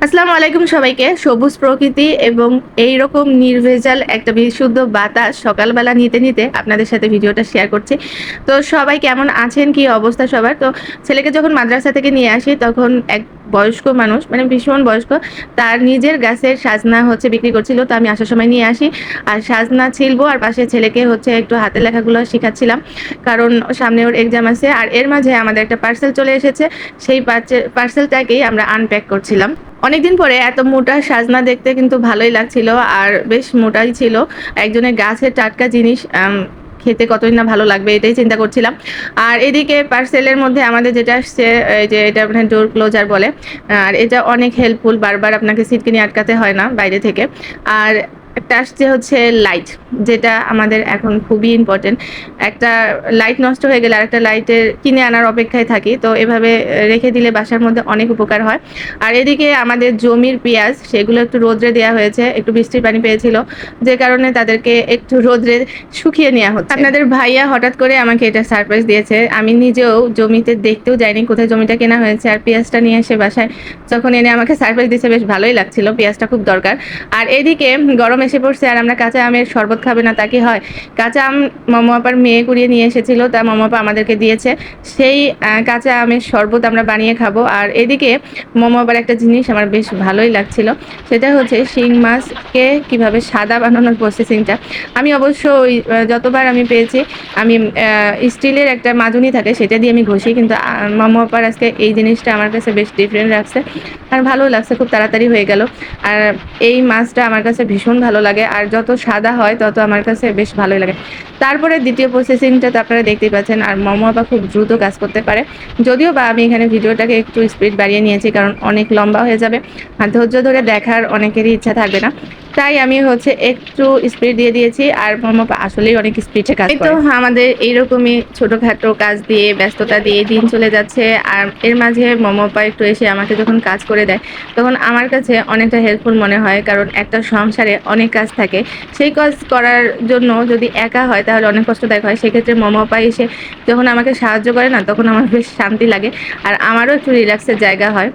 আসসালামু আলাইকুম সবাইকে। সবুজ প্রকৃতি এবং এইরকম নির্ভেজাল একটা বিশুদ্ধ বাতাস সকালবেলা নিতে আপনাদের সাথে ভিডিওটা শেয়ার করছি। তো সবাই কেমন আছেন? কি অবস্থা সবার? তো ছেলেকে যখন মাদ্রাসা থেকে নিয়ে আসি তখন এক বয়স্ক মানুষ মানে ভীষণ বয়স্ক তার নিজের গাছের সাজনা বিক্রি করছিল। তো আমি আসার সময় নিয়ে আসি। আর সাজনা ছিলবো আর পাশে ছেলেকে একটু হাতের লেখাগুলো শিখাচ্ছিলাম। কারণ সামনে ওর এক্সাম আছে। আর এর মাঝে আমাদের একটা পার্সেল চলে এসেছে। সেই পার্সেলটাকেই আমরা আনপ্যাক করছিলাম। অনেকদিন পরে এত মোটা সাজনা দেখতে কিন্তু ভালোই লাগছিল আর বেশ মোটাই ছিল। একজনের গাছের টাটকা জিনিস খেতে কতই না ভালো লাগবে এটাই চিন্তা করছিলাম। আর এদিকে পার্সেলের মধ্যে আমাদের যেটা আসছে এই যে এটা আপনার ডোর ক্লোজার বলে। আর এটা অনেক হেল্পফুল, বারবার আপনাকে সিটকে নিয়ে আটকাতে হয় না বাইরে থেকে। আর একটা আসছে লাইট, যেটা আমাদের এখন খুবই ইম্পর্টেন্ট। একটা লাইট নষ্ট হয়ে গেলে আরেকটা লাইটের কিনে আনার অপেক্ষায় থাকি। তো এভাবে রেখে দিলে বাসার মধ্যে অনেক উপকার হয়। আর এদিকে আমাদের জমির পেঁয়াজ সেগুলো একটু রোদ্রে দেওয়া হয়েছে, একটু বৃষ্টির পানি পেয়েছিল, যে কারণে তাদেরকে একটু রোদ্রে শুকিয়ে নেওয়া হচ্ছে। আপনাদের ভাইয়া হঠাৎ করে আমাকে এটা সারপ্রাইজ দিয়েছে। আমি নিজেও জমিতে দেখতেও যাইনি কোথায় জমিটা কেনা হয়েছে, আর পেঁয়াজটা নিয়ে এসে বাসায় যখন এনে আমাকে সারপ্রাইজ দিয়েছে বেশ ভালোই লাগছিল। পেঁয়াজটা খুব দরকার। আর এদিকে গরম এসে পড়ছে আর আমরা কাঁচা আমের শরবত খাবে না তা কি হয়? কাঁচা আম মামা আপার মেয়ে কুড়িয়ে নিয়ে এসেছিল, তা মামা আপা আমাদেরকে দিয়েছে। সেই কাঁচা আমের শরবত আমরা বানিয়ে খাবো। আর এদিকে মোমো আবার একটা জিনিস আমার বেশ ভালোই লাগছিল, সেটা শিং মাছকে কিভাবে সাদা বানানোর প্রসেসিংটা। আমি অবশ্য ওই যতবার আমি পেয়েছি আমি স্টিলের একটা মাজনি থাকে সেটা দিয়ে আমি ঘষি, কিন্তু মোমো আপার আজকে এই জিনিসটা আমার কাছে বেশ ডিফারেন্ট লাগছে আর ভালো লাগছে, খুব তাড়াতাড়ি হয়ে গেল। আর এই মাছটা আমার কাছে ভীষণ ভালো লাগে, আর যত সাদা হয় তত আমার কাছে বেশ ভালোই লাগে। তারপরে দ্বিতীয় প্রসেসিংটা তো আপনারা দেখতেই পাচ্ছেন। আর মোমো আপা খুব দ্রুত কাজ করতে পারে, যদিও বা আমি এখানে ভিডিওটাকে একটু স্পিড বাড়িয়ে নিয়েছি কারণ অনেক লম্বা হয়ে যাবে আর ধৈর্য ধরে দেখার অনেকেরই ইচ্ছা থাকবে না, তাই আমি একটু স্পিড দিয়ে দিয়েছি। আর মোমো আসলেই অনেক স্পিডে কাজ করে। তো আমাদের এইরকমই ছোটখাটো কাজ দিয়ে ব্যস্ততা দিয়ে দিন চলে যাচ্ছে। আর এর মাঝে মোমো আপা একটু এসে আমাকে যখন কাজ করে দেয় তখন আমার কাছে অনেকটা হেল্পফুল মনে হয়, কারণ একটা সংসারে অনেক কাজ থাকে, সেই কাজ করার জন্য যদি একা হয় তাহলে অনেক কষ্টদায়ক হয়। সেক্ষেত্রে মোমো আপা এসে যখন আমাকে সাহায্য করে না তখন আমার বেশ শান্তি লাগে আর আমারও একটু রিল্যাক্সের জায়গা হয়।